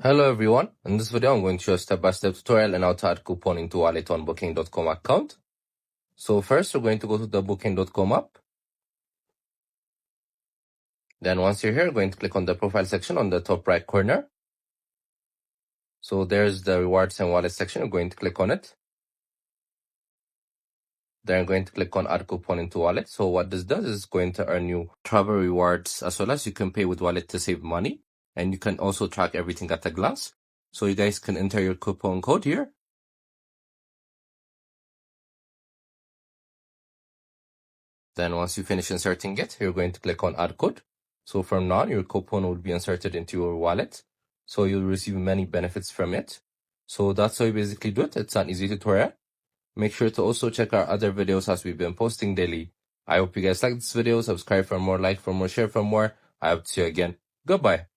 Hello everyone, in this video I'm going to show a step-by-step tutorial on how to add coupon into wallet on Booking.com account. So first we're going to go to the Booking.com app. Then once you're here, we're going to click on the profile section on the top right corner. So there's the rewards and wallet section, we're going to click on it. Then I'm going to click on add coupon into wallet. So what this does is going to earn you travel rewards as well as you can pay with wallet to save money. And you can also track everything at a glance. So you guys can enter your coupon code here. Then once you finish inserting it, you're going to click on add code. So from now on, your coupon will be inserted into your wallet. So you'll receive many benefits from it. So that's how you basically do it. It's an easy tutorial. Make sure to also check our other videos as we've been posting daily. I hope you guys like this video. Subscribe for more, like for more, share for more. I hope to see you again. Goodbye.